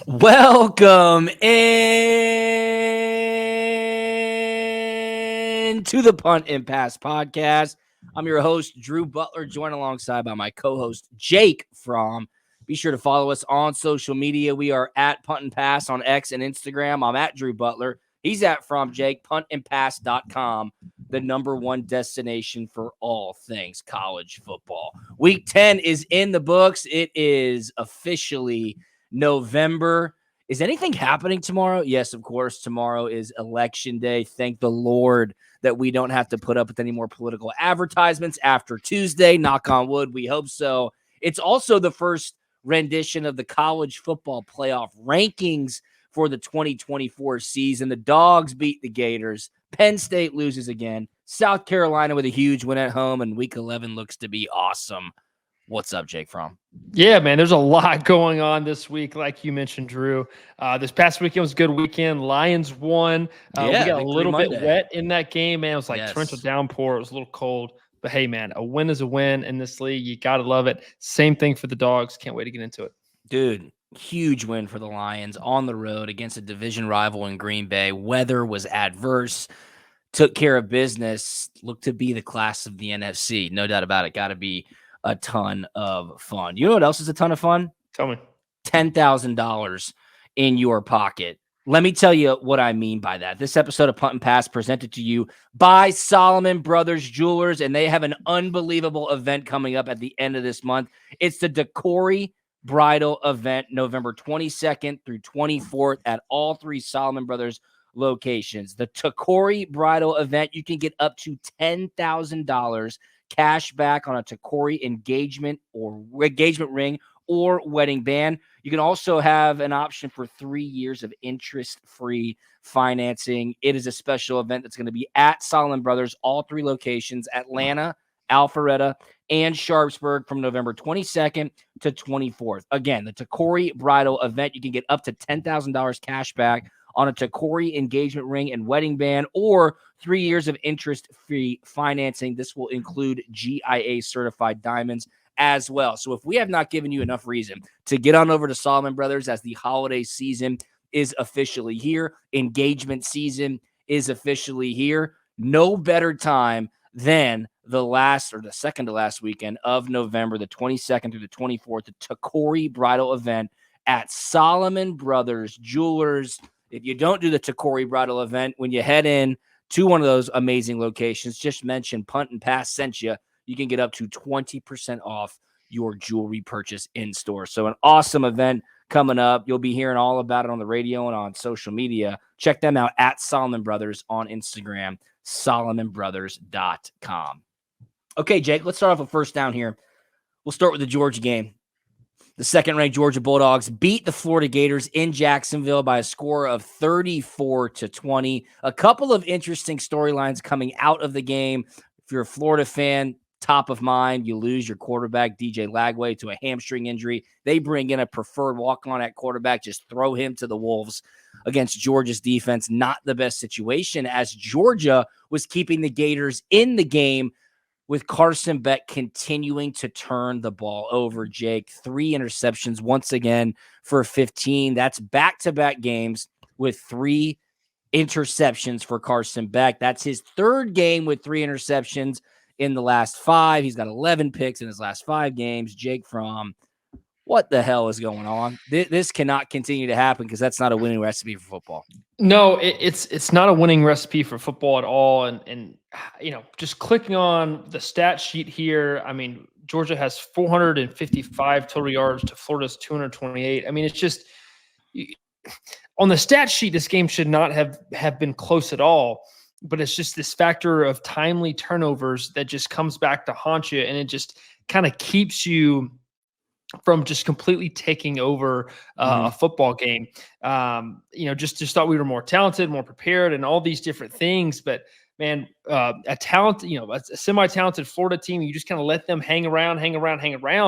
Welcome in to the Punt and Pass podcast. I'm your host, Drew Butler, joined alongside by my co-host, Jake Fromm. Be sure to follow us on social media. We are at Punt and Pass on X and Instagram. I'm at Drew Butler. He's at Fromm Jake, puntandpass.com, the #1 destination for all things college football. Week 10 is in the books. It is officially November. Is anything happening tomorrow? Yes, of course. Tomorrow is election day. Thank the Lord that we don't have to put up with any more political advertisements after Tuesday. Knock on wood. We hope so. It's also the first rendition of the college football playoff rankings for the 2024 season. The Dogs beat the Gators. Penn State loses again. South Carolina with a huge win at home, and week 11 looks to be awesome. What's up, Jake Fromm? Yeah, man, there's a lot going on this week, like you mentioned, Drew. This past weekend was a good weekend. Lions won. We got a little bit wet in that game, man. It was like torrential downpour. It was a little cold. But, hey, man, a win is a win in this league. You got to love it. Same thing for the Dogs. Can't wait to get into it. Dude, huge win for the Lions on the road against a division rival in Green Bay. Weather was adverse. Took care of business. Looked to be the class of the NFC. No doubt about it. Got to be a ton of fun. You know what else is a ton of fun? Tell me. $10,000 in your pocket. Let me tell you what I mean by that. This episode of Punt and Pass presented to you by Solomon Brothers Jewelers, and they have an unbelievable event coming up at the end of this month. It's the Decory Bridal event, November 22nd through 24th at all three Solomon Brothers locations. The Decory Bridal event, you can get up to $10,000 cash back on a Decory engagement ring or wedding band. You can also have an option for 3 years of interest-free financing. It is a special event that's going to be at Solomon Brothers, all three locations, Atlanta, Alpharetta, and Sharpsburg from November 22nd to 24th. Again, the Decory Bridal event, you can get up to $10,000 cash back on a Decory engagement ring and wedding band, or 3 years of interest-free financing. This will include GIA certified diamonds as well. So if we have not given you enough reason to get on over to Solomon Brothers, as the holiday season is officially here, engagement season is officially here, no better time than the second to last weekend of November, the 22nd through the 24th, the Decory Bridal event at Solomon Brothers Jewelers. If you don't do the Decory Bridal event, when you head in to one of those amazing locations, just mention Punt and Pass sent you. You can get up to 20% off your jewelry purchase in store. So an awesome event coming up. You'll be hearing all about it on the radio and on social media. Check them out at Solomon Brothers on Instagram, SolomonBrothers.com. Okay, Jake, let's start off with first down here. We'll start with the Georgia game. The second-ranked Georgia Bulldogs beat the Florida Gators in Jacksonville by a score of 34-20. A couple of interesting storylines coming out of the game. If you're a Florida fan, top of mind, you lose your quarterback, DJ Lagway, to a hamstring injury. They bring in a preferred walk-on at quarterback, just throw him to the wolves against Georgia's defense. Not the best situation, as Georgia was keeping the Gators in the game, with Carson Beck continuing to turn the ball over. Jake, 3 interceptions once again for 15. That's back-to-back games with 3 interceptions for Carson Beck. That's his third game with 3 interceptions in the last 5. He's got 11 picks in his last 5 games. Jake Fromm, what the hell is going on? This cannot continue to happen, because that's not a winning recipe for football. No, it's not a winning recipe for football at all. And you know, just clicking on the stat sheet here, I mean, Georgia has 455 total yards to Florida's 228. I mean, it's just on the stat sheet, this game should not have been close at all. But it's just this factor of timely turnovers that just comes back to haunt you, and it just kind of keeps you from just completely taking over a football game. You know, just thought we were more talented, more prepared, and all these different things. But man, a semi-talented Florida team, you just kind of let them hang around,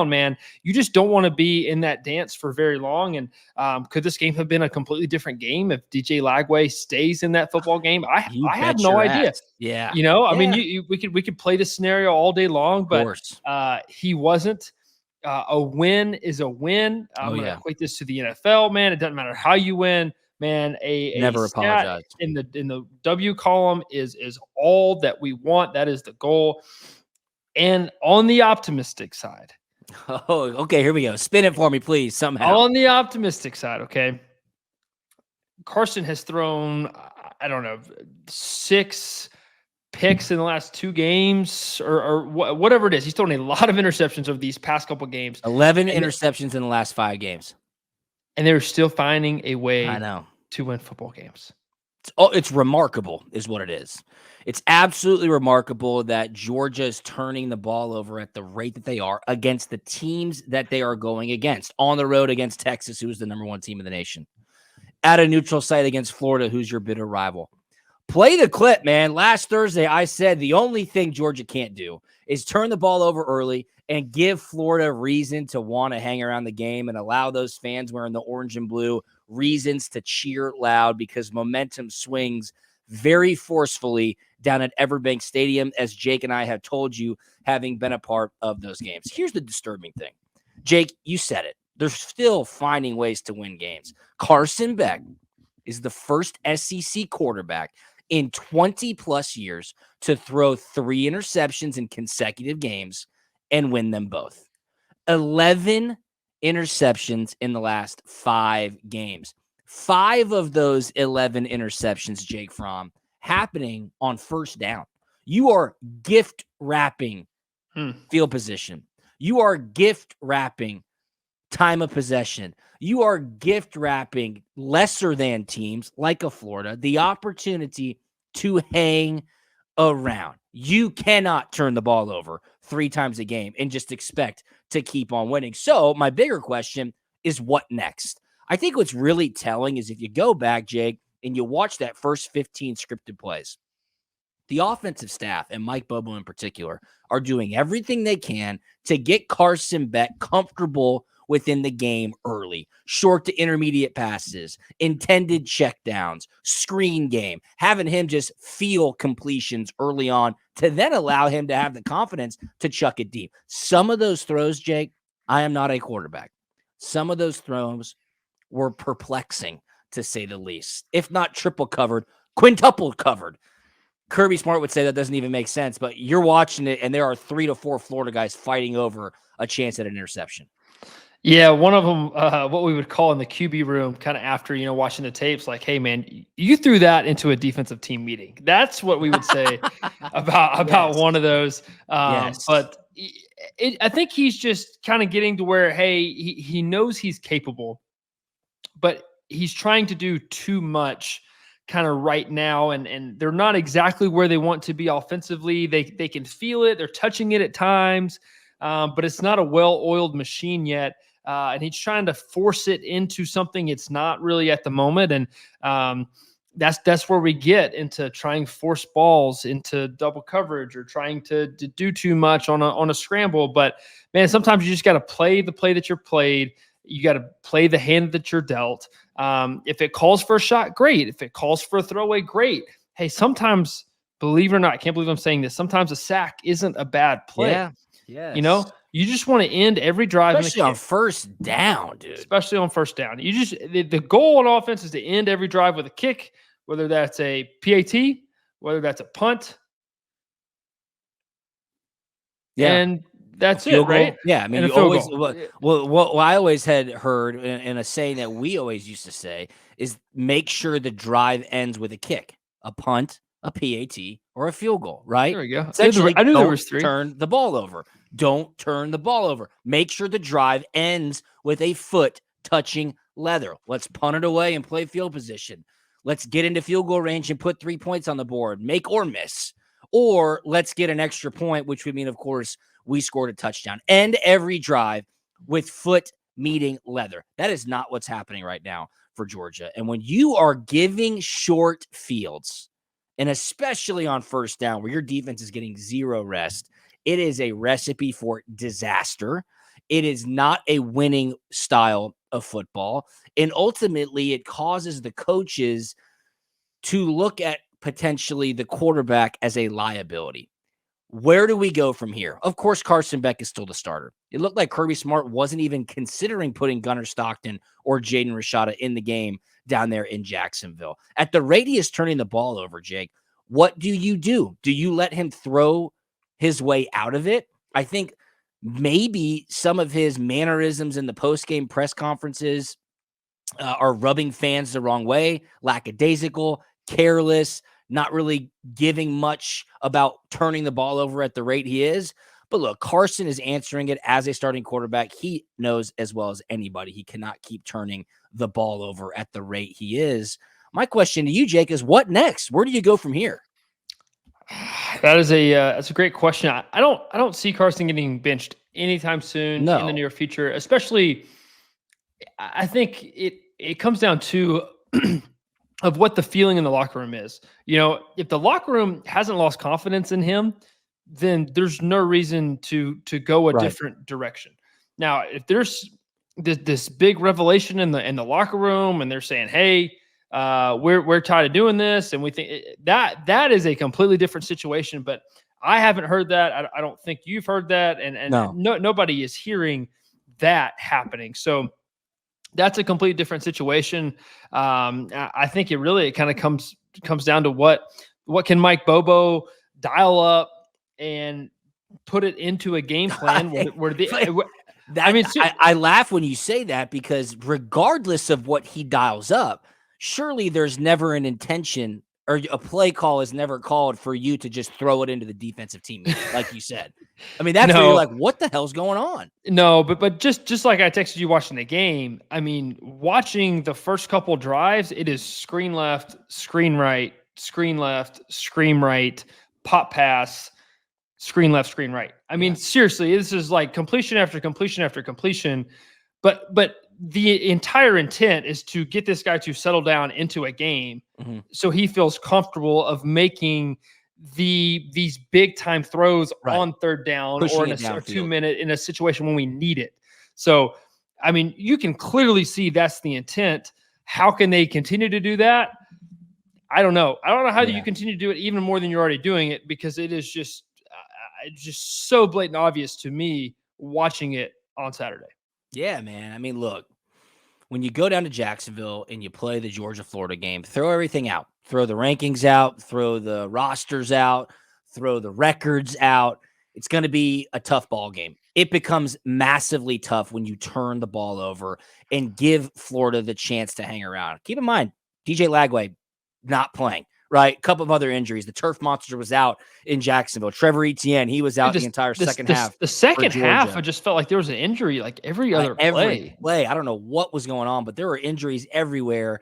man. You just don't want to be in that dance for very long. And could this game have been a completely different game if DJ Lagway stays in that football game? I have no idea. Yeah. You know, I mean, we could play this scenario all day long, but he wasn't. A win is a win. I'm Oh, going to yeah. equate this to the NFL, man. It doesn't matter how you win, man. A Never stat apologize. in the W column is all that we want. That is the goal. And on the optimistic side, Oh, okay. Here we go. Spin it for me, please, somehow. on the optimistic side, okay. Carson has thrown, I don't know, 6 picks in the last 2 games or whatever it is. He's thrown a lot of interceptions over these past couple games. 11 interceptions in the last 5 games. And they're still finding a way I know. to win football games. It's remarkable is what it is. It's absolutely remarkable that Georgia is turning the ball over at the rate that they are against the teams that they are going against. On the road against Texas, who is the number 1 team in the nation. At a neutral site against Florida, who's your bitter rival. Play the clip, man. Last Thursday, I said the only thing Georgia can't do is turn the ball over early and give Florida reason to want to hang around the game and allow those fans wearing the orange and blue reasons to cheer loud because momentum swings very forcefully down at Everbank Stadium, as Jake and I have told you, having been a part of those games. Here's the disturbing thing. Jake, you said it. They're still finding ways to win games. Carson Beck is the first SEC quarterback in 20-plus years to throw 3 interceptions in consecutive games and win them both. 11 interceptions in the last 5 games. 5 of those 11 interceptions, Jake Fromm, happening on first down. You are gift wrapping field position. You are gift wrapping time of possession. You are gift wrapping lesser than teams like a Florida the opportunity to hang around. You cannot turn the ball over 3 times a game and just expect to keep on winning. So my bigger question is what next? I think what's really telling is if you go back, Jake, and you watch that first 15 scripted plays, the offensive staff and Mike Bobo in particular are doing everything they can to get Carson Beck comfortable within the game early. Short to intermediate passes, intended checkdowns, screen game, having him just feel completions early on to then allow him to have the confidence to chuck it deep. Some of those throws, Jake, I am not a quarterback. Some of those throws were perplexing, to say the least. If not triple covered, quintuple covered. Kirby Smart would say that doesn't even make sense, but you're watching it, and there are 3 to 4 Florida guys fighting over a chance at an interception. Yeah, one of them, what we would call in the QB room, kind of after, watching the tapes, like, hey, man, you threw that into a defensive team meeting. That's what we would say about Yes. one of those. Yes. But I think he's just kind of getting to where, hey, he knows he's capable, but he's trying to do too much kind of right now, and they're not exactly where they want to be offensively. They can feel it. They're touching it at times, but it's not a well-oiled machine yet. And he's trying to force it into something it's not really at the moment. And that's where we get into trying force balls into double coverage or trying to do too much on a scramble. But man, sometimes you just got to play the play that you're played. You got to play the hand that you're dealt. If it calls for a shot, great. If it calls for a throwaway, great. Hey, sometimes, believe it or not, I can't believe I'm saying this, sometimes a sack isn't a bad play. Yeah. Yes. You just want to end every drive, especially on first down, dude. Especially on first down. The goal on offense is to end every drive with a kick, whether that's a PAT, whether that's a punt. Yeah. And that's it, right? Yeah, I mean, you always what I always had heard in a saying that we always used to say is make sure the drive ends with a kick, a punt, a PAT, or a field goal, right? There we go. Essentially, I knew there was 3. Turn the ball over. Don't turn the ball over. Make sure the drive ends with a foot touching leather. Let's punt it away and play field position. Let's get into field goal range and put 3 points on the board, make or miss. Or let's get an extra point, which would mean, of course, we scored a touchdown. End every drive with foot meeting leather. That is not what's happening right now for Georgia. And when you are giving short fields, and especially on first down where your defense is getting 0 rest, it is a recipe for disaster. It is not a winning style of football. And ultimately, it causes the coaches to look at potentially the quarterback as a liability. Where do we go from here? Of course, Carson Beck is still the starter. It looked like Kirby Smart wasn't even considering putting Gunnar Stockton or Jaden Rashada in the game down there in Jacksonville. At the rate he is turning the ball over, Jake, what do? Do you let him throw his way out of it? I think maybe some of his mannerisms in the post-game press conferences are rubbing fans the wrong way, lackadaisical, careless, not really giving much about turning the ball over at the rate he is. But look, Carson is answering it as a starting quarterback. He knows as well as anybody he cannot keep turning the ball over at the rate he is. My question to you, Jake, is what next? Where do you go from here? That's a great question. I don't see Carson getting benched anytime soon in the near future. Especially, I think it comes down to of what the feeling in the locker room is. If the locker room hasn't lost confidence in him, then there's no reason to go a different direction. Now, if there's this big revelation in the locker room, and they're saying, "Hey, we're tired of doing this," and we think that is a completely different situation. But I haven't heard that. I don't think you've heard that, and nobody is hearing that happening. So that's a completely different situation. I think it kind of comes down to what can Mike Bobo dial up and put it into a game plan I laugh when you say that, because regardless of what he dials up, surely there's never an intention or a play call is never called for you to just throw it into the defensive team, like you said. I mean, that's where you're like, what the hell's going on? No, but just like I texted you watching the game, I mean, watching the first couple drives, it is screen left, screen right, screen left, screen right, pop pass, screen left, screen right. I mean, seriously, this is like completion after completion after completion. But the entire intent is to get this guy to settle down into a game, so he feels comfortable of making these big time throws on third down, pushing or in a 2 minute in a situation when we need it. So, I mean, you can clearly see that's the intent. How can they continue to do that? I don't know. I don't know how you continue to do it even more than you're already doing it, because it is just so blatant obvious to me watching it on Saturday. Yeah, man. I mean, look, when you go down to Jacksonville and you play the Georgia-Florida game, throw everything out. Throw the rankings out, throw the rosters out, throw the records out. It's going to be a tough ball game. It becomes massively tough when you turn the ball over and give Florida the chance to hang around. Keep in mind, DJ Lagway not playing, right? A couple of other injuries. The turf monster was out in Jacksonville. Trevor Etienne, he was out the entire second half. The second half, I just felt like there was an injury like every other play. I don't know what was going on, but there were injuries everywhere.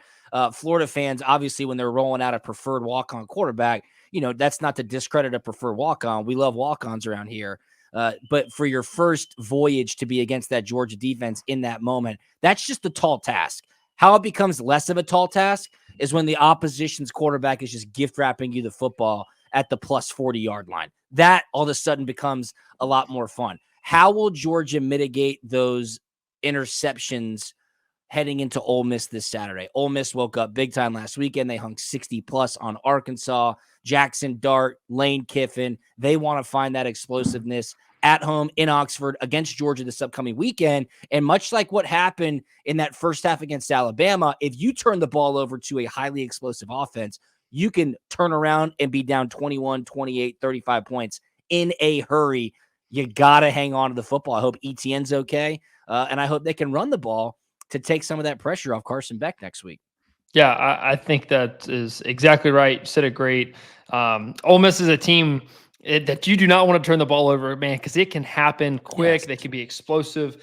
Florida fans, obviously, when they're rolling out a preferred walk-on quarterback, that's not to discredit a preferred walk-on. We love walk-ons around here. But for your first voyage to be against that Georgia defense in that moment, that's just a tall task. How it becomes less of a tall task is when the opposition's quarterback is just gift wrapping you the football at the plus 40-yard line. That all of a sudden becomes a lot more fun. How will Georgia mitigate those interceptions heading into Ole Miss this Saturday? Ole Miss woke up big time last weekend. They hung 60+ on Arkansas. Jackson Dart, Lane Kiffin, they want to find that explosiveness at home in Oxford against Georgia this upcoming weekend. And much like what happened in that first half against Alabama, if you turn the ball over to a highly explosive offense, you can turn around and be down 21, 28, 35 points in a hurry. You got to hang on to the football. I hope Etienne's okay. And I hope they can run the ball to take some of that pressure off Carson Beck next week. Yeah, I think that is exactly right. You said it great. Ole Miss is a team that you do not want to turn the ball over, man, because it can happen quick. Yes. They can be explosive,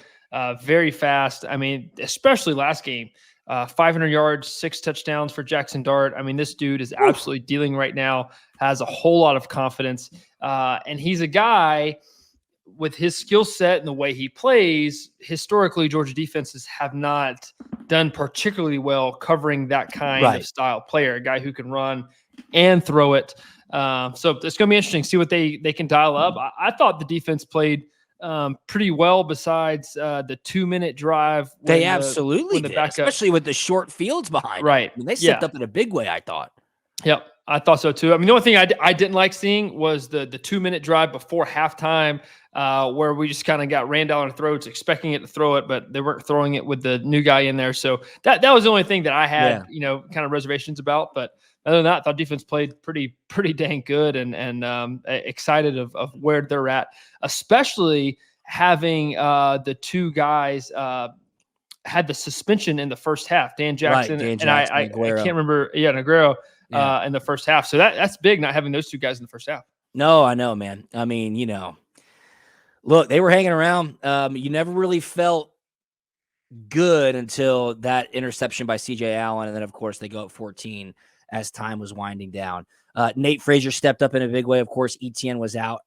very fast. I mean, especially last game, 500 yards, 6 touchdowns for Jackson Dart. I mean, this dude is absolutely dealing right now, has a whole lot of confidence. And he's a guy with his skill set and the way he plays. Historically, Georgia defenses have not done particularly well covering that kind of style player, a guy who can run and throw it. So it's going to be interesting to see what they can dial up. I thought the defense played pretty well besides the 2-minute drive. They absolutely did, especially with the short fields behind. Right. I mean, they stepped up in a big way, I thought. Yep. I thought so too. I mean, the only thing I didn't like seeing was the 2-minute drive before halftime, where we just kind of got ran down our throats, expecting it to throw it, but they weren't throwing it with the new guy in there. So that was the only thing that I had, kind of reservations about. But other than that, I thought defense played pretty dang good, and excited of where they're at, especially having the two guys had the suspension in the first half, Dan Jackson, Dan and Jackson, I can't remember, Negreiro. In the first half. So that's big, not having those two guys in the first half. No, I know, man. I mean, look, they were hanging around. You never really felt good until that interception by CJ Allen. And then, of course, they go up 14 as time was winding down. Nate Frazier stepped up in a big way. Of course, Etienne was out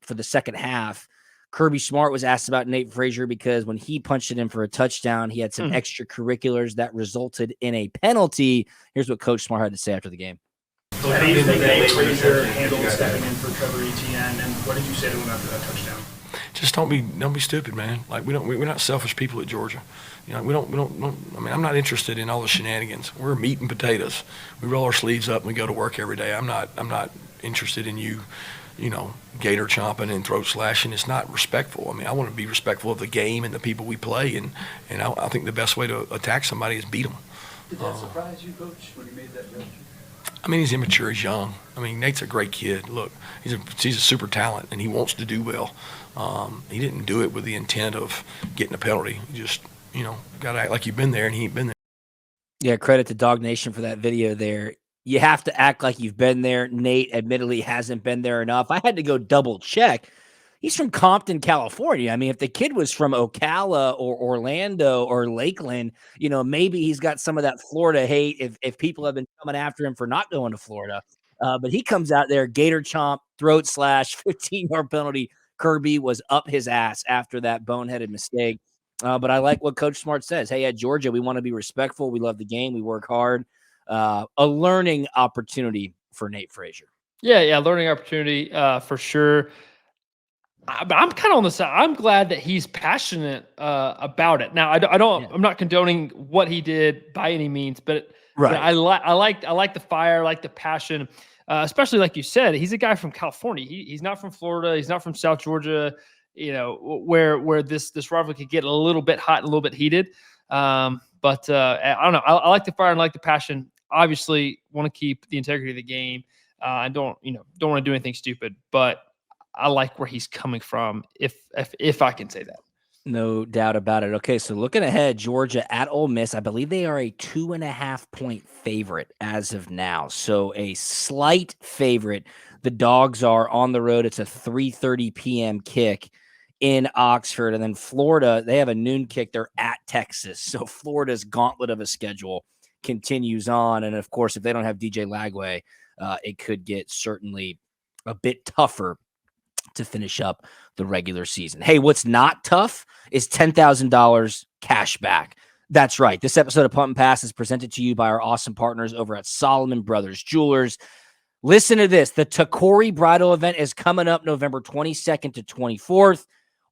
for the second half. Kirby Smart was asked about Nate Frazier because when he punched it in for a touchdown, he had some extracurriculars that resulted in a penalty. Here's what Coach Smart had to say after the game. How do you think Nate Frazier handled stepping in for Trevor Etienne, and what did you say to him after that touchdown? Just don't be stupid, man. Like we're not selfish people at Georgia. We don't. I mean, I'm not interested in all the shenanigans. We're meat and potatoes. We roll our sleeves up and we go to work every day. I'm not interested in you gator chomping and throat slashing. It's not respectful. I mean, I want to be respectful of the game and the people we play, and I think the best way to attack somebody is beat them. Did that surprise you, Coach, when he made that judgment? I mean, he's immature. He's young. I mean, Nate's a great kid. Look, he's a super talent, and he wants to do well. He didn't do it with the intent of getting a penalty. He just, got to act like you've been there, and he ain't been there. Yeah, credit to Dog Nation for that video there. You have to act like you've been there. Nate admittedly hasn't been there enough. I had to go double check. He's from Compton, California. I mean, if the kid was from Ocala or Orlando or Lakeland, maybe he's got some of that Florida hate if people have been coming after him for not going to Florida. But he comes out there, gator chomp, throat slash, 15-yard penalty. Kirby was up his ass after that boneheaded mistake. But I like what Coach Smart says. Hey, at Georgia, we want to be respectful. We love the game. We work hard. A learning opportunity for Nate Frazier. Yeah, learning opportunity for sure. I'm kind of on the side. I'm glad that he's passionate about it. Now, I don't. Yeah. I'm not condoning what he did by any means, but I like the fire, I like the passion, especially like you said. He's a guy from California. He's not from Florida. He's not from South Georgia. Where this rivalry could get a little bit hot and a little bit heated. But I don't know. I like the fire and like the passion. Obviously, want to keep the integrity of the game. I don't want to do anything stupid, but I like where he's coming from, if I can say that. No doubt about it. Okay, so looking ahead, Georgia at Ole Miss. I believe they are a 2.5-point favorite as of now. So a slight favorite. The Dogs are on the road. It's a 3:30 p.m. kick in Oxford. And then Florida, they have a noon kick. They're at Texas. So Florida's gauntlet of a schedule continues on. And, of course, if they don't have DJ Lagway, it could get certainly a bit tougher to finish up the regular season. Hey, what's not tough is $10,000 cash back. That's right. This episode of Punt and Pass is presented to you by our awesome partners over at Solomon Brothers Jewelers. Listen to this. The Takori Bridal event is coming up November 22nd to 24th.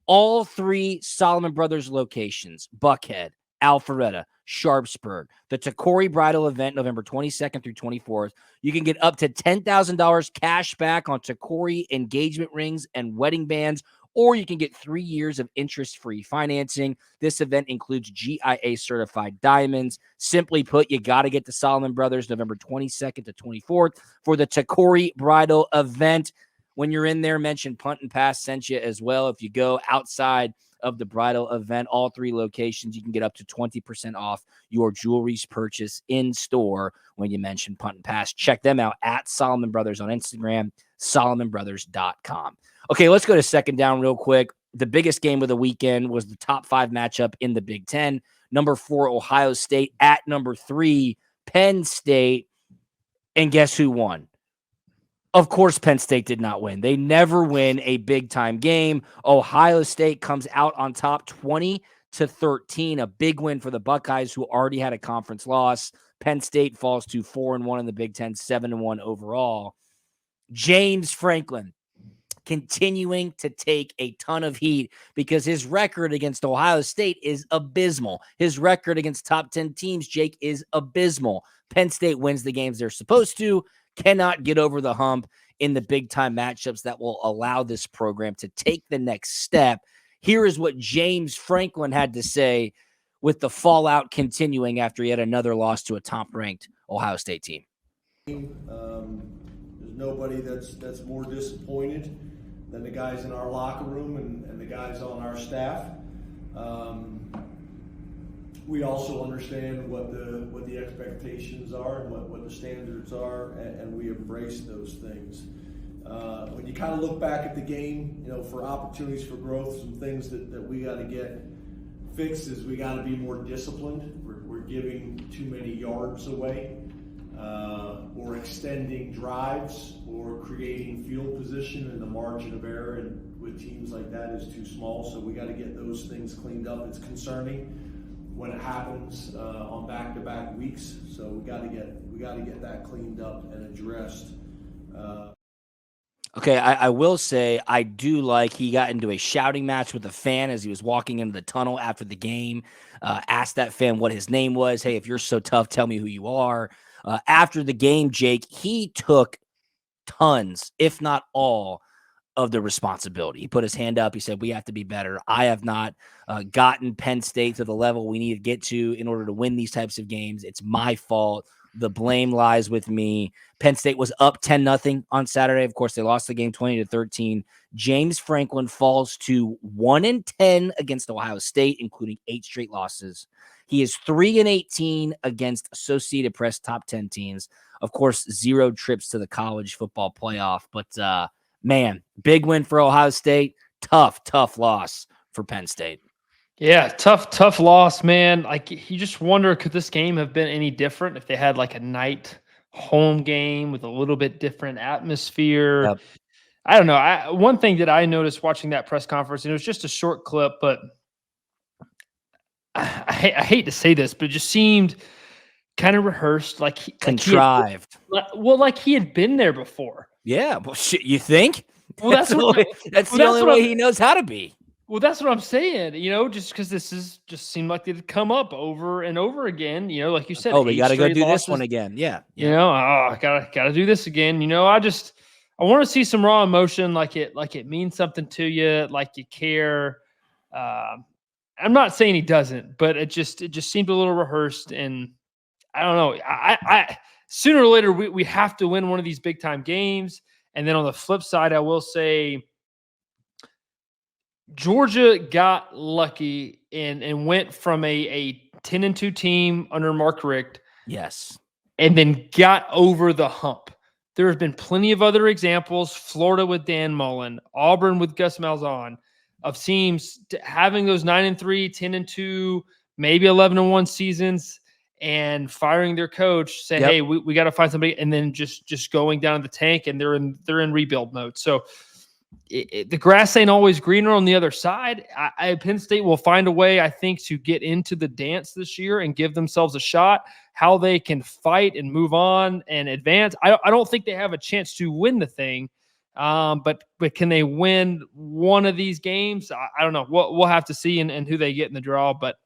All three Solomon Brothers locations, Buckhead, Alpharetta, Sharpsburg. The Takori Bridal event, November 22nd through 24th. You can get up to $10,000 cash back on Takori engagement rings and wedding bands, or you can get 3 years of interest-free financing. This event includes GIA-certified diamonds. Simply put, you got to get to Solomon Brothers November 22nd to 24th for the Takori Bridal event. When you're in there, mention Punt and Pass sent you as well. If you go outside of the bridal event, all three locations, you can get up to 20% off your jewelry's purchase in store when you mention Punt and Pass. Check them out at Solomon Brothers on Instagram, solomonbrothers.com. Okay, let's go to second down real quick. The biggest game of the weekend was the top 5 matchup in the Big Ten. Number 4, Ohio State at number 3, Penn State. And guess who won? Of course, Penn State did not win. They never win a big-time game. Ohio State comes out on top 20-13, a big win for the Buckeyes, who already had a conference loss. Penn State falls to 4-1 in the Big Ten, 7-1 overall. James Franklin, continuing to take a ton of heat because his record against Ohio State is abysmal. His record against top 10 teams, Jake, is abysmal. Penn State wins the games they're supposed to, cannot get over the hump in the big-time matchups that will allow this program to take the next step. Here is what James Franklin had to say with the fallout continuing after he had another loss to a top-ranked Ohio State team. There's nobody that's more disappointed than the guys in our locker room and the guys on our staff. We also understand what the expectations are and what the standards are, and we embrace those things. When you kind of look back at the game, for opportunities for growth, some things that we got to get fixed is we got to be more disciplined. We're giving too many yards away, or extending drives, or creating field position, and the margin of error and with teams like that is too small. So we got to get those things cleaned up. It's concerning when it happens on back-to-back weeks. So we got to get that cleaned up and addressed. Okay, I will say I do like he got into a shouting match with a fan as he was walking into the tunnel after the game. Asked that fan what his name was. Hey, if you're so tough, tell me who you are. After the game, Jake, he took tons, if not all, of the responsibility. He put his hand up. He said, we have to be better. I have not gotten Penn State to the level we need to get to in order to win these types of games. It's my fault. The blame lies with me. Penn State was up 10-0 on Saturday. Of course, they lost the game 20-13. James Franklin falls to 1-10 against Ohio State, including 8 straight losses. He is 3-18 against Associated Press top 10 teams. Of course, 0 trips to the college football playoff. But, man, big win for Ohio State. Tough loss for Penn State. Yeah, tough loss, man. Like, you just wonder, could this game have been any different if they had like a night home game with a little bit different atmosphere? Yep. I don't know. One thing that I noticed watching that press conference, and it was just a short clip, but I hate to say this, but it just seemed kind of rehearsed, contrived. Like he had been there before. Yeah, well, shit, you think? Well, that's the only way he knows how to be. Well, that's what I'm saying, just because this is just seemed like it'd come up over and over again, like you said. Oh, we got to go do losses. this one again. Yeah. I gotta do this again. I want to see some raw emotion, like it means something to you, like you care. I'm not saying he doesn't, but it just seemed a little rehearsed, and I don't know. I sooner or later we have to win one of these big time games, and then on the flip side, I will say, Georgia got lucky and went from a 10-2 team under Mark Richt. Yes. And then got over the hump. There have been plenty of other examples, Florida with Dan Mullen, Auburn with Gus Malzahn, of teams having those 9-3, 10-2, maybe 11-1 seasons and firing their coach, say, hey, we got to find somebody, and then just going down the tank, and they're in rebuild mode. So the grass ain't always greener on the other side. Penn State will find a way, I think, to get into the dance this year and give themselves a shot. How they can fight and move on and advance, I don't think they have a chance to win the thing, but can they win one of these games? I don't know. We'll have to see and who they get in the draw, but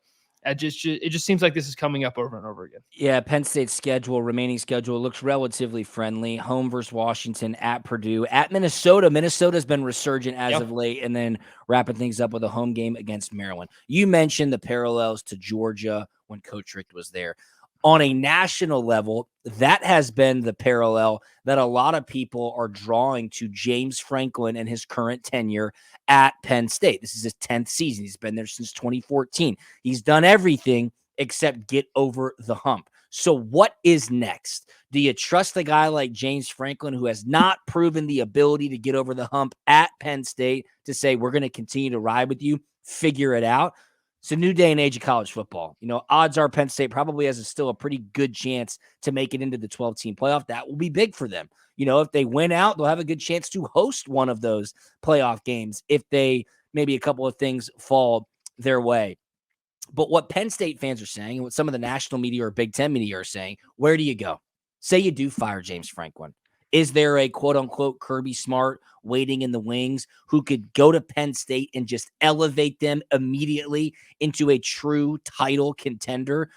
it just seems like this is coming up over and over again. Yeah, Penn State's remaining schedule looks relatively friendly. Home versus Washington, at Purdue, at Minnesota. Minnesota's been resurgent as of late, and then wrapping things up with a home game against Maryland. You mentioned the parallels to Georgia when Coach Richt was there. On a national level, that has been the parallel that a lot of people are drawing to James Franklin and his current tenure at Penn State. This is his 10th season. He's been there since 2014. He's done everything except get over the hump. So what is next? Do you trust a guy like James Franklin, who has not proven the ability to get over the hump at Penn State, to say, we're going to continue to ride with you, figure it out? It's a new day and age of college football. Odds are Penn State probably has still a pretty good chance to make it into the 12-team playoff. That will be big for them. If they win out, they'll have a good chance to host one of those playoff games if maybe a couple of things fall their way. But what Penn State fans are saying, and what some of the national media or Big Ten media are saying, where do you go? Say you do fire James Franklin. Is there a quote-unquote Kirby Smart waiting in the wings who could go to Penn State and just elevate them immediately into a true title contender?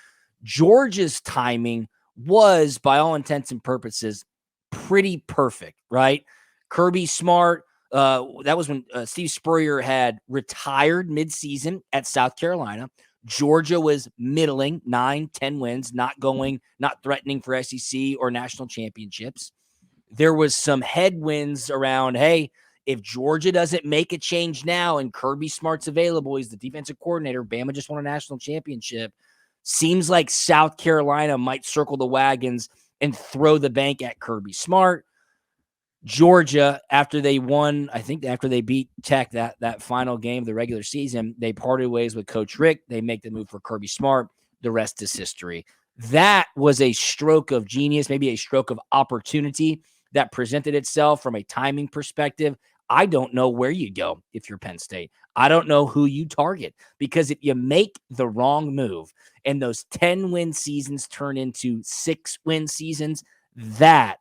Georgia's timing was, by all intents and purposes, pretty perfect, right? Kirby Smart, that was when Steve Spurrier had retired midseason at South Carolina. Georgia was middling, 9-10 wins, not threatening for SEC or national championships. There was some headwinds around, hey, if Georgia doesn't make a change now and Kirby Smart's available, he's the defensive coordinator, Bama just won a national championship, seems like South Carolina might circle the wagons and throw the bank at Kirby Smart. Georgia, after they won, I think after they beat Tech that final game of the regular season, they parted ways with Coach Rick. They make the move for Kirby Smart. The rest is history. That was a stroke of genius, maybe a stroke of opportunity that presented itself from a timing perspective. I don't know where you go if you're Penn State. I don't know who you target, because if you make the wrong move and those 10-win seasons turn into 6-win seasons, that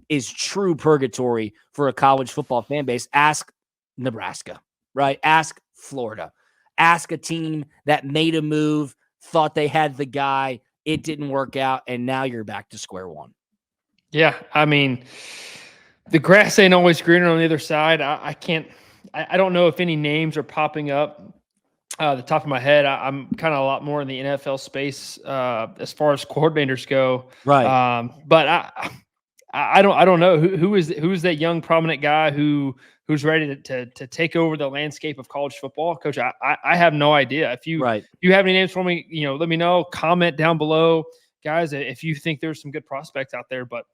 is true purgatory for a college football fan base. Ask Nebraska, right? Ask Florida. Ask a team that made a move, thought they had the guy, it didn't work out, and now you're back to square one. Yeah, I mean, the grass ain't always greener on the other side. I don't know if any names are popping up. The top of my head, I'm kind of a lot more in the NFL space as far as coordinators go. Right. But I don't know who is that young prominent guy who's ready to take over the landscape of college football. Coach, I have no idea. If you have any names for me, let me know. Comment down below, guys, if you think there's some good prospects out there. But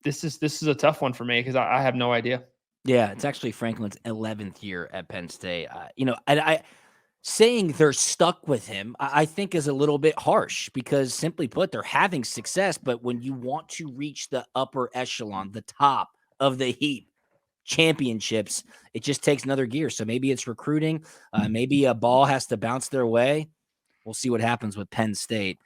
this is a tough one for me because I have no idea. Yeah, it's actually Franklin's 11th year at Penn State. I saying they're stuck with him, I think is a little bit harsh, because simply put, they're having success. But when you want to reach the upper echelon, the top of the heap, championships, it just takes another gear. So maybe it's recruiting. Maybe a ball has to bounce their way. We'll see what happens with Penn State.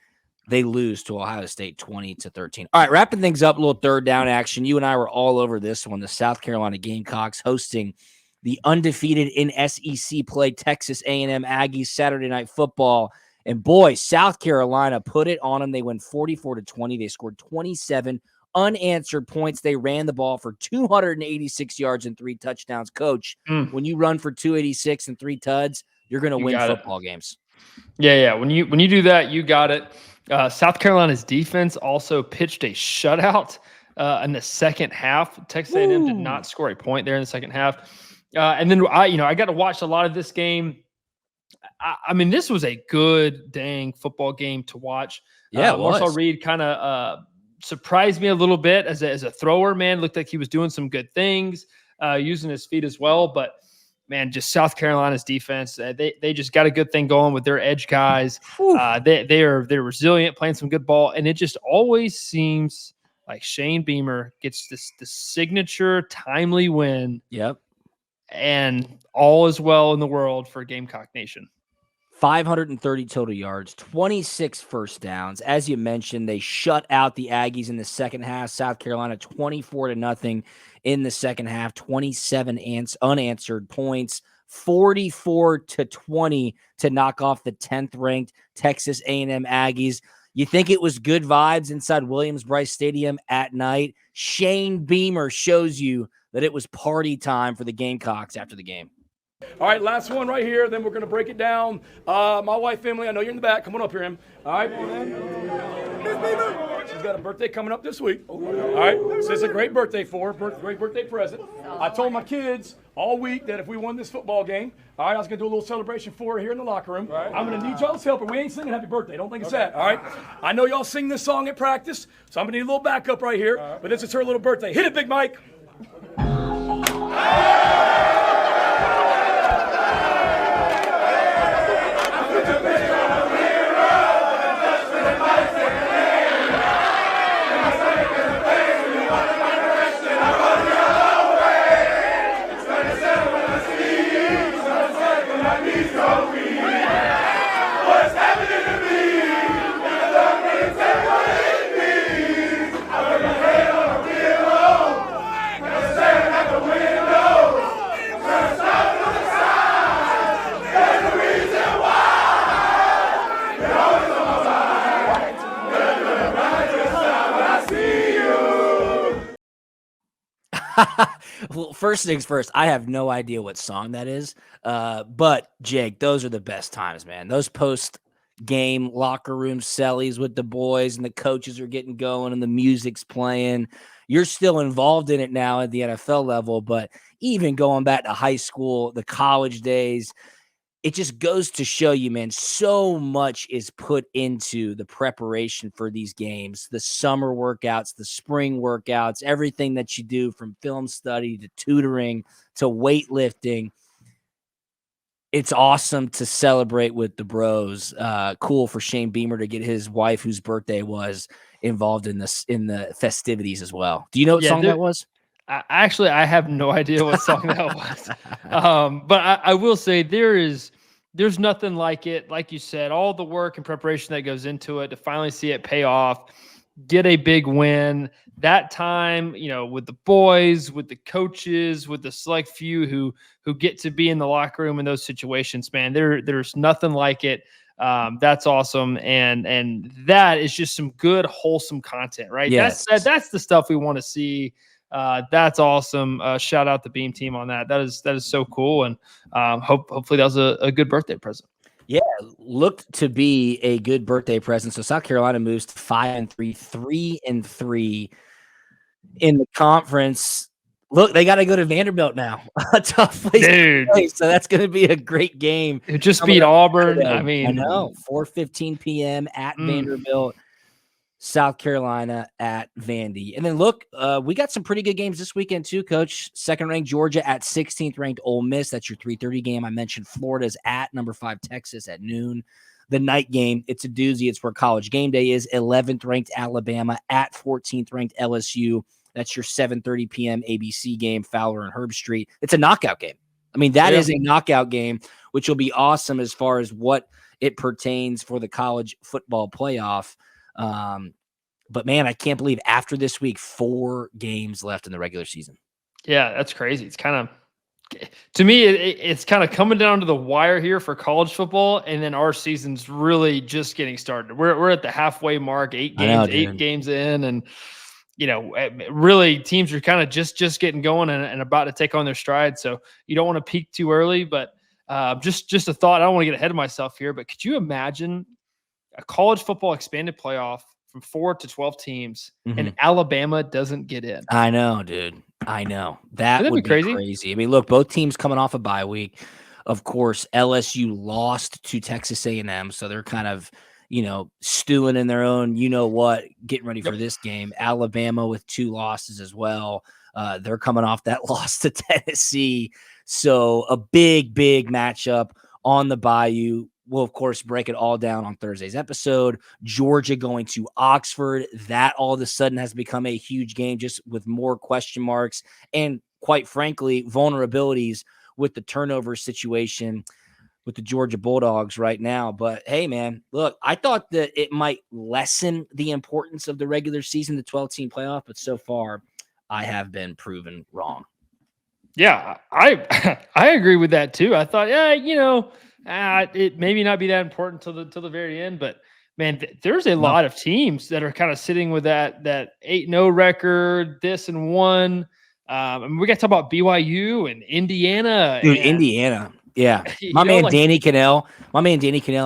They lose to Ohio State 20-13. All right, wrapping things up, a little third down action. You and I were all over this one. The South Carolina Gamecocks hosting the undefeated in SEC play Texas A&M Aggies Saturday Night Football. And boy, South Carolina put it on them. They went 44-20. They scored 27 unanswered points. They ran the ball for 286 yards and 3 touchdowns. Coach, when you run for 286 and 3 tuds, you're going to win football games. Yeah. When you do that, you got it. South Carolina's defense also pitched a shutout in the second half. Texas A&M did not score a point there in the second half. And then I got to watch a lot of this game. I mean, this was a good dang football game to watch. Yeah, it was. Marcel Reed kind of surprised me a little bit as a thrower. Man, looked like he was doing some good things, using his feet as well. But man, just South Carolina's defense, they just got a good thing going with their edge guys. They're resilient, playing some good ball, and it just always seems like Shane Beamer gets the signature timely win. Yep. And all is well in the world for Gamecock Nation. 530 total yards, 26 first downs. As you mentioned, they shut out the Aggies in the second half. South Carolina 24-0 in the second half, 27 unanswered points, 44-20 to knock off the 10th ranked Texas A&M Aggies. You think it was good vibes inside Williams-Brice Stadium at night? Shane Beamer shows you that it was party time for the Gamecocks after the game. All right, last one right here, then we're going to break it down. My wife, Emily, I know you're in the back. Come on up here, Em. All right. She's got a birthday coming up this week. All right, so it's a great birthday for her, great birthday present. I told my kids all week that if we won this football game, all right, I was going to do a little celebration for her here in the locker room. Right. I'm going to need y'all's help, and we ain't singing happy birthday. Don't think it's that, all right? I know y'all sing this song at practice, so I'm going to need a little backup right here, but this is her little birthday. Hit it, Big Mike. Well, first things first, I have no idea what song that is. But Jake, those are the best times, man. Those post-game locker room sellies with the boys and the coaches are getting going and the music's playing. You're still involved in it now at the NFL level, but even going back to high school, the college days, it just goes to show you, man, so much is put into the preparation for these games, the summer workouts, the spring workouts, everything that you do from film study to tutoring to weightlifting. It's awesome to celebrate with the bros. Cool for Shane Beamer to get his wife, whose birthday was, involved in the festivities as well. Do you know what song that was? I have no idea what song that was. But I will say there's nothing like it. Like you said, all the work and preparation that goes into it to finally see it pay off, get a big win. That time, with the boys, with the coaches, with the select few who get to be in the locker room in those situations, man, there's nothing like it. That's awesome. And that is just some good, wholesome content, right? Yes. That's the stuff we want to see. That's awesome. Shout out the Beam team on that. That is so cool. And hopefully that was a good birthday present. Yeah, looked to be a good birthday present. So South Carolina moves to 5-3, 3-3 in the conference. Look, they got to go to Vanderbilt now. A tough place to play. So that's going to be a great game. It just beat Auburn. Saturday. I mean, I know. 4:15 p.m. at Vanderbilt. South Carolina at Vandy. And then look, we got some pretty good games this weekend too, Coach. Second-ranked Georgia at 16th-ranked Ole Miss. That's your 3:30 game. I mentioned Florida's at number 5 Texas at noon. The night game, it's a doozy. It's where College Game Day is. 11th-ranked Alabama at 14th-ranked LSU. That's your 7:30 p.m. ABC game, Fowler and Herb Street. It's a knockout game. I mean, that is a knockout game, which will be awesome as far as what it pertains for the college football playoff. But man, I can't believe after this week, 4 games left in the regular season. Yeah, that's crazy. It's kind of, to me, it's kind of coming down to the wire here for college football. And then our season's really just getting started. We're at the halfway mark, 8 games in. And, really teams are kind of just getting going and about to take on their stride. So you don't want to peak too early, but just a thought. I don't want to get ahead of myself here, but could you imagine a college football expanded playoff from 4 to 12 teams and Alabama doesn't get in? I know, dude. I know. That would be crazy. I mean, look, both teams coming off a bye week. Of course, LSU lost to Texas A&M, so they're kind of, stewing in their own, getting ready for this game. Alabama with 2 losses as well. They're coming off that loss to Tennessee. So a big, big matchup on the Bayou. We'll, of course, break it all down on Thursday's episode. Georgia going to Oxford. That all of a sudden has become a huge game, just with more question marks and, quite frankly, vulnerabilities with the turnover situation with the Georgia Bulldogs right now. But, hey, man, look, I thought that it might lessen the importance of the regular season, the 12-team playoff, but so far I have been proven wrong. Yeah, I agree with that, too. I thought, it maybe not be that important till the very end, but man, there's a lot of teams that are kind of sitting with that 8-0 record, this and one. We got to talk about BYU and Indiana. Dude, Indiana. Yeah. My man Danny Cannell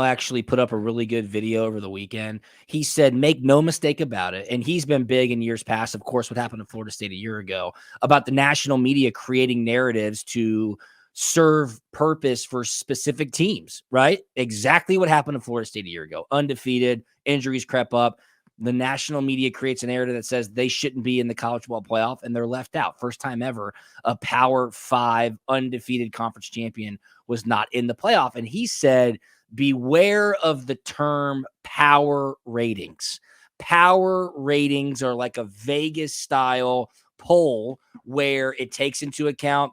actually put up a really good video over the weekend. He said, make no mistake about it. And he's been big in years past, of course, what happened to Florida State a year ago, about the national media creating narratives to serve purpose for specific teams, right? Exactly what happened to Florida State a year ago. Undefeated, injuries crept up. The national media creates a narrative that says they shouldn't be in the college football playoff, and they're left out. First time ever, a Power 5 undefeated conference champion was not in the playoff. And he said, beware of the term power ratings. Power ratings are like a Vegas-style poll where it takes into account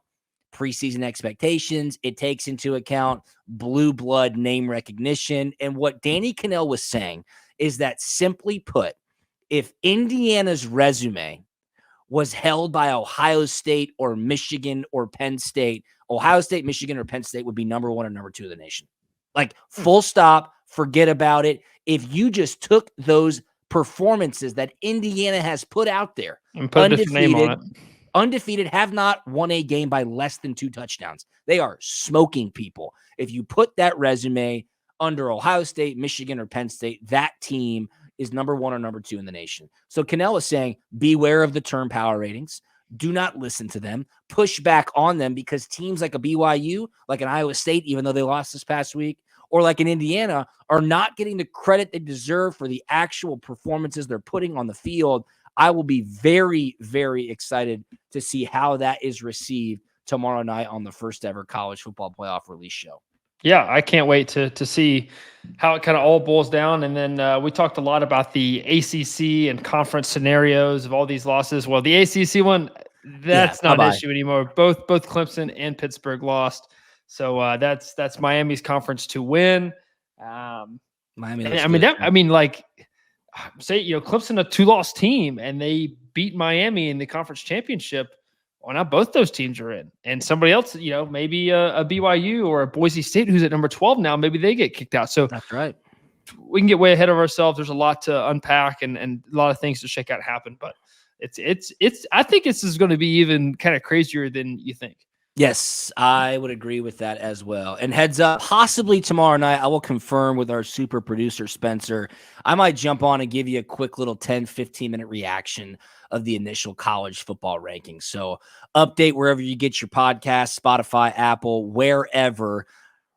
preseason expectations. It takes into account blue blood name recognition. And what Danny Cannell was saying is that, simply put, if Indiana's resume was held by Ohio State or Michigan or Penn State, Ohio State, Michigan, or Penn State would be number 1 or number 2 of the nation. Like, full stop, forget about it. If you just took those performances that Indiana has put out there, and put a different name on it. undefeated, have not won a game by less than 2 touchdowns. They are smoking people. If you put that resume under Ohio State, Michigan, or Penn State, that team is number 1 or number 2 in the nation. So Cannell is saying, beware of the term power ratings. Do not listen to them. Push back on them, because teams like a BYU, like an Iowa State, even though they lost this past week, or like in Indiana, are not getting the credit they deserve for the actual performances they're putting on the field. I will be very, very excited to see how that is received tomorrow night on the first ever college football playoff release show. Yeah, I can't wait to see how it kind of all boils down. And then we talked a lot about the ACC and conference scenarios of all these losses. Well, the ACC one, that's not an issue anymore. Both Clemson and Pittsburgh lost. So that's Miami's conference to win. Miami. Say, Clemson, a 2-loss team, and they beat Miami in the conference championship. Well, now both those teams are in, and somebody else, maybe a BYU or a Boise State, who's at number 12 now, maybe they get kicked out. So that's right. We can get way ahead of ourselves. There's a lot to unpack and a lot of things to shake out happen, but I think this is going to be even kind of crazier than you think. Yes, I would agree with that as well. And heads up, possibly tomorrow night, I will confirm with our super producer, Spencer. I might jump on and give you a quick little 10, 15-minute reaction of the initial college football rankings. So update wherever you get your podcast, Spotify, Apple, wherever.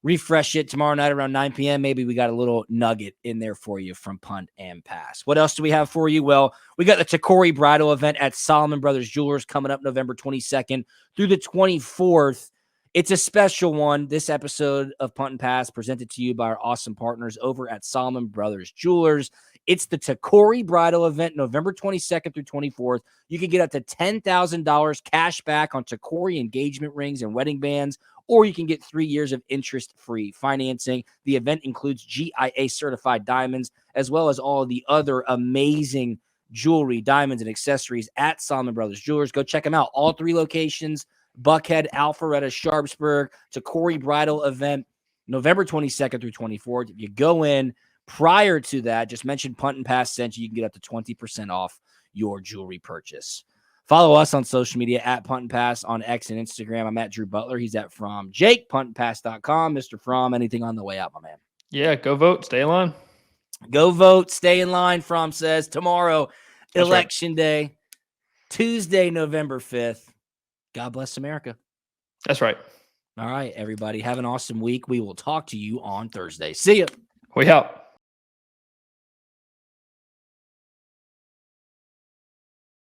Refresh it tomorrow night around 9 p.m. Maybe we got a little nugget in there for you from Punt and Pass. What else do we have for you? Well, we got the Takori Bridal event at Solomon Brothers Jewelers coming up November 22nd through the 24th. It's a special one. This episode of Punt and Pass presented to you by our awesome partners over at Solomon Brothers Jewelers. It's the Takori Bridal event, November 22nd through 24th. You can get up to $10,000 cash back on Takori engagement rings and wedding bands, or you can get 3 years of interest-free financing. The event includes GIA-certified diamonds, as well as all of the other amazing jewelry, diamonds, and accessories at Solomon Brothers Jewelers. Go check them out. All 3 locations, Buckhead, Alpharetta, Sharpsburg. Takori Bridal event, November 22nd through 24th. If you go in prior to that, just mention Punt and Pass sent you. You can get up to 20% off your jewelry purchase. Follow us on social media at Punt and Pass on X and Instagram. I'm at Drew Butler. He's at Fromm Jake, puntandpass.com. Mr. Fromm, anything on the way out, my man? Yeah, go vote. Stay in line. Go vote. Stay in line, Fromm says. Tomorrow, That's Election Day, Tuesday, November 5th. God bless America. That's right. All right, everybody. Have an awesome week. We will talk to you on Thursday. See ya. We out.